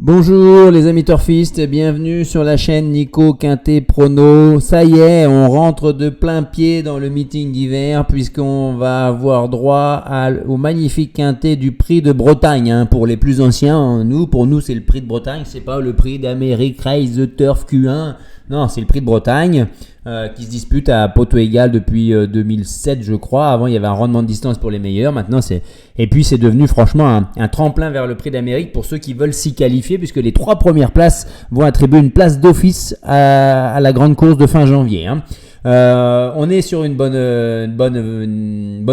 Bonjour les amis turfistes, bienvenue sur la chaîne Nico Quintet Prono. Ça y est, on rentre de plein pied dans le meeting d'hiver puisqu'on va avoir droit au magnifique quintet du prix de Bretagne. Pour les plus anciens, pour nous c'est le prix de Bretagne, c'est pas le prix d'Amérique Race the Turf Q1. Non, c'est le prix de Bretagne qui se dispute à poteau égal depuis 2007 je crois. Avant il y avait un rendement de distance pour les meilleurs, maintenant c'est devenu franchement un tremplin vers le prix d'Amérique pour ceux qui veulent s'y qualifier, puisque les 3 premières places vont attribuer une place d'office à la grande course de fin janvier. On est sur une bonne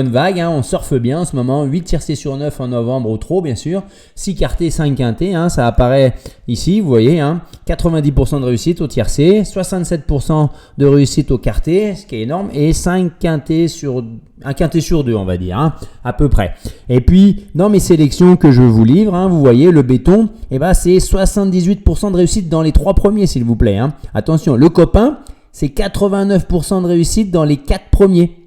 vague, on surfe bien en ce moment. 8 tiercés sur 9 en novembre au trot bien sûr, 6 quartés, 5 quintés, ça apparaît ici, vous voyez, 90% de réussite au tiercé, 67% de réussite au quarté, ce qui est énorme, et 5 quintés sur un quintet sur 2 on va dire, à peu près. Et puis dans mes sélections que je vous livre, vous voyez le béton, c'est 78% de réussite dans les 3 premiers s'il vous plaît. Attention, le copain c'est 89% de réussite dans les 4 premiers.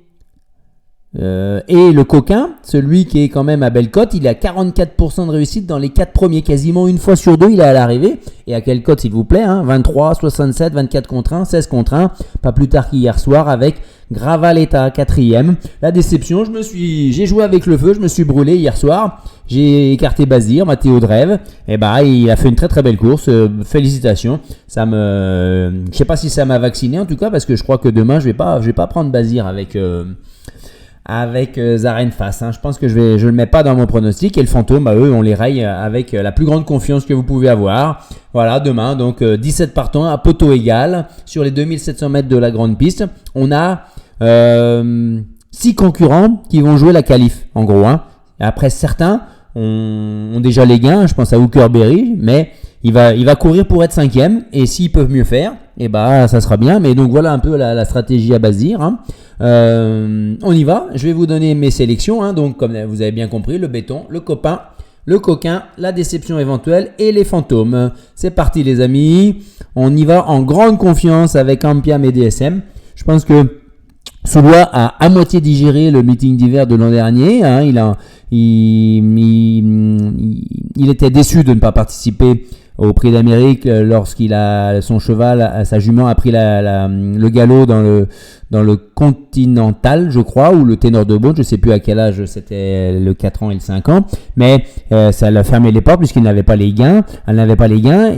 Et le coquin, celui qui est quand même à belle cote, il a 44% de réussite dans les 4 premiers. Quasiment une fois sur 2, il est à l'arrivée. Et à quelle cote s'il vous plaît, 23, 67, 24 contre 1, 16 contre 1. Pas plus tard qu'hier soir avec Gravaletta 4e. La déception, j'ai joué avec le feu, je me suis brûlé hier soir. J'ai écarté Bazir, Matteo Drève. Il a fait une très très belle course. Félicitations. Je sais pas si ça m'a vacciné en tout cas, parce que je crois que demain je vais pas prendre Bazir avec Zarenfass. Je pense que je le mets pas dans mon pronostic. Et le fantôme, eux, on les raye avec la plus grande confiance que vous pouvez avoir. Voilà, demain, donc 17 partants à poteau égal sur les 2700 mètres de la grande piste. On a 6 concurrents qui vont jouer la qualif, en gros. Et après, certains ont déjà les gains. Je pense à Hookerberry, mais il va courir pour être 5e. Et s'ils peuvent mieux faire, ça sera bien. Mais donc voilà un peu la stratégie à Bazir. On y va, je vais vous donner mes sélections, donc comme vous avez bien compris, le béton, le copain, le coquin, la déception éventuelle et les fantômes. C'est parti les amis, on y va en grande confiance avec Ampiam et DSM. Je pense que Soulois a à moitié digéré le meeting d'hiver de l'an dernier. Il était déçu de ne pas participer au prix d'Amérique lorsqu'il a son cheval, sa jument a pris le galop dans le Continental, je crois, ou le Ténor de Beaune, je ne sais plus à quel âge c'était, le 4 ans et le 5 ans, mais ça l'a fermé les portes puisqu'il n'avait pas les gains,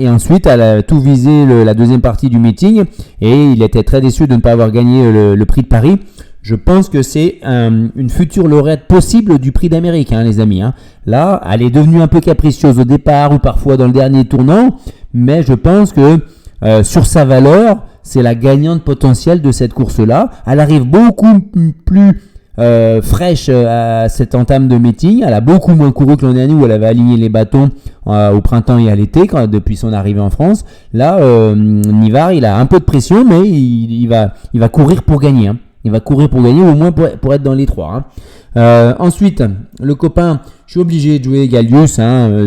et ensuite elle a tout visé la deuxième partie du meeting, et il était très déçu de ne pas avoir gagné le prix de Paris. Je pense que c'est une future lauréate possible du prix d'Amérique, les amis. Là, elle est devenue un peu capricieuse au départ ou parfois dans le dernier tournant, mais je pense que sur sa valeur, c'est la gagnante potentielle de cette course-là. Elle arrive beaucoup plus fraîche à cette entame de meeting. Elle a beaucoup moins couru que l'an dernier où elle avait aligné les bâtons au printemps et à l'été depuis son arrivée en France. Là, Nivard, il a un peu de pression, mais il va courir pour gagner. Il va courir pour gagner, au moins pour être dans les 3. Ensuite, le copain, je suis obligé de jouer Gallius,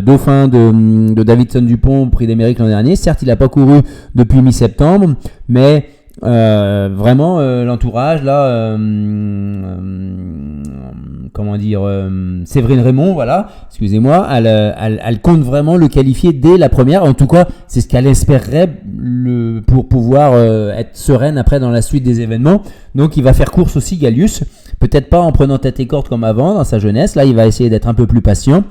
dauphin de Davidson Dupont au prix d'Amérique l'an dernier. Certes, il n'a pas couru depuis mi-septembre, mais vraiment l'entourage, là, Séverine Raymond, voilà, excusez-moi, elle compte vraiment le qualifier dès la première. En tout cas, c'est ce qu'elle espérerait pour pouvoir être sereine après dans la suite des événements. Donc, il va faire course aussi, Gallius. Peut-être pas en prenant tête et corde comme avant dans sa jeunesse. Là, il va essayer d'être un peu plus patient.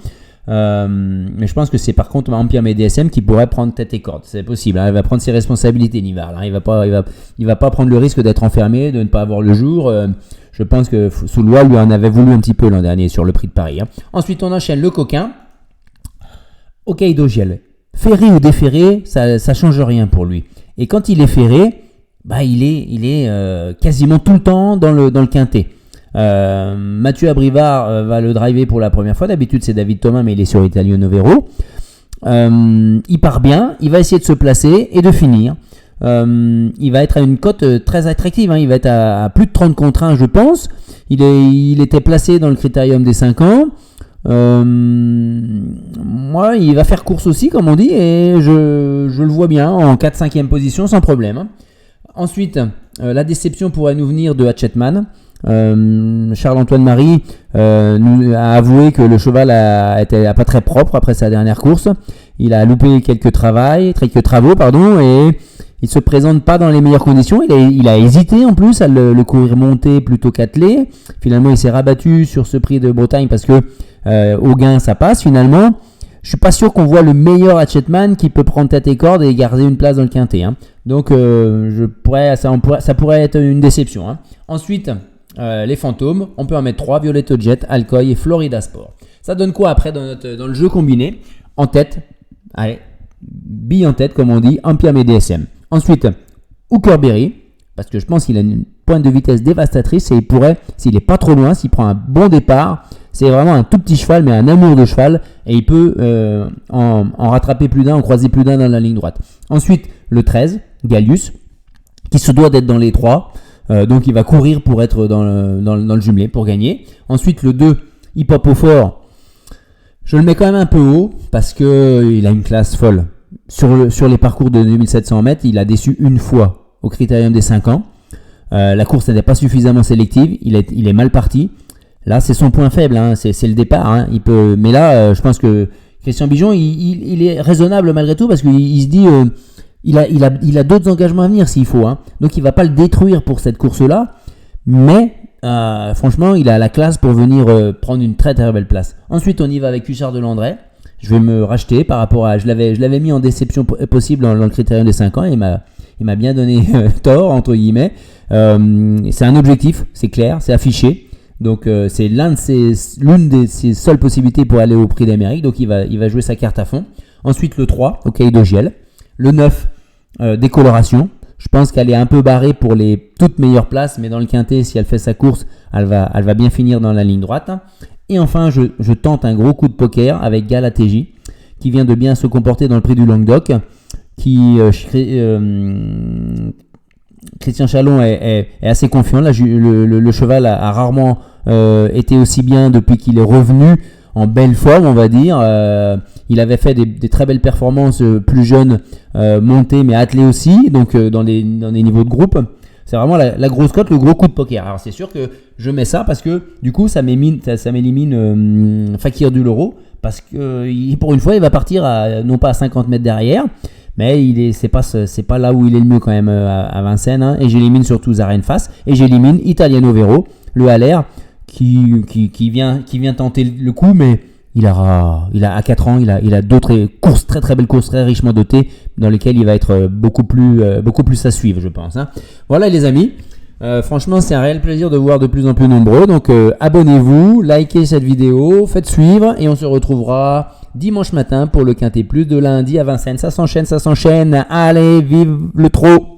Mais je pense que c'est par contre Ampiam et DSM qui pourrait prendre tête et corde. C'est possible. Il va prendre ses responsabilités, Nivard. Il va pas prendre le risque d'être enfermé, de ne pas avoir le jour. Je pense que Soulois lui en avait voulu un petit peu l'an dernier sur le prix de Paris. Ensuite, on enchaîne le coquin. Hokkaido Giel. Ferré ou déferré, ça change rien pour lui. Et quand il est ferré, il est quasiment tout le temps dans le quintet. Mathieu Abrivard va le driver pour la première fois. D'habitude, c'est David Thomas, mais il est sur Italio Novero. Il part bien, il va essayer de se placer et de finir. Il va être à une cote très attractive, il va être à plus de 30 contre 1 je pense. Il était placé dans le critérium des 5 ans. Moi, il va faire course aussi comme on dit, et je le vois bien en 4-5e position sans problème. Ensuite, la déception pourrait nous venir de Hatchetman. Charles-Antoine Marie nous a avoué que le cheval était pas très propre après sa dernière course. il a loupé quelques travaux, pardon, et il se présente pas dans les meilleures conditions. Il a hésité en plus à le courir monté plutôt qu'attelé. Finalement, il s'est rabattu sur ce prix de Bretagne parce que au gain, ça passe finalement. Je suis pas sûr qu'on voit le meilleur Hatchetman qui peut prendre tête et corde et garder une place dans le quintet. Hein. Donc, ça pourrait être une déception. Hein. Ensuite, les fantômes, on peut en mettre 3, Violette Jet, Alcoy et Florida Sport. Ça donne quoi après dans le jeu combiné? En tête, allez, bille en tête comme on dit, Empire et DSM. Ensuite, Hookerberry, parce que je pense qu'il a une pointe de vitesse dévastatrice et il pourrait, s'il n'est pas trop loin, s'il prend un bon départ, c'est vraiment un tout petit cheval mais un amour de cheval et il peut en rattraper plus d'un, en croiser plus d'un dans la ligne droite. Ensuite, le 13, Gallius, qui se doit d'être dans les 3, donc il va courir pour être dans le jumelé, pour gagner. Ensuite, le 2, Hip Hop au fort, je le mets quand même un peu haut parce qu'il a une classe folle. Sur les parcours de 2700 mètres, il a déçu une fois au critérium des 5 ans. La course n'était pas suffisamment sélective, il est mal parti. Là, c'est son point faible, hein, c'est le départ. Hein, mais là, je pense que Christian Bijon, il est raisonnable malgré tout parce qu'il se dit il a d'autres engagements à venir s'il faut. Hein, donc, il ne va pas le détruire pour cette course-là. Mais franchement, il a la classe pour venir prendre une très très belle place. Ensuite, on y va avec Cuchard de Landré. Je vais me racheter par rapport à... Je l'avais mis en déception possible dans le critérium des 5 ans et il m'a bien donné tort, entre guillemets. C'est un objectif, c'est clair, c'est affiché. Donc c'est l'une de ses seules possibilités pour aller au Prix d'Amérique. Donc il va jouer sa carte à fond. Ensuite le 3, au Cahier de Giel. Le 9, Décoloration. Je pense qu'elle est un peu barrée pour les toutes meilleures places, mais dans le quintet, si elle fait sa course, elle va bien finir dans la ligne droite. Et enfin, je tente un gros coup de poker avec Galatéji, qui vient de bien se comporter dans le Prix du Languedoc, Christian Chalon est assez confiant. Là, le cheval a rarement été aussi bien depuis qu'il est revenu en belle forme, on va dire. Il avait fait des très belles performances plus jeunes, montées mais attelées aussi, donc dans les niveaux de groupe. C'est vraiment la grosse cote, le gros coup de poker. Alors c'est sûr que je mets ça parce que du coup ça m'élimine Fakir du Loro parce que pour une fois il va partir non pas à 50 mètres derrière, mais c'est pas là où il est le mieux quand même à Vincennes. Hein. Et j'élimine surtout Zarenface et j'élimine Italiano Vero, le Haller qui vient tenter le coup, mais il a à 4 ans, il a d'autres courses, très très belles courses, très richement dotées, dans lesquelles il va être beaucoup plus à suivre, je pense. Hein. Voilà les amis, franchement c'est un réel plaisir de vous voir de plus en plus nombreux, donc abonnez-vous, likez cette vidéo, faites suivre, et on se retrouvera dimanche matin pour le Quintet Plus de lundi à Vincennes. Ça s'enchaîne, allez, vive le trot!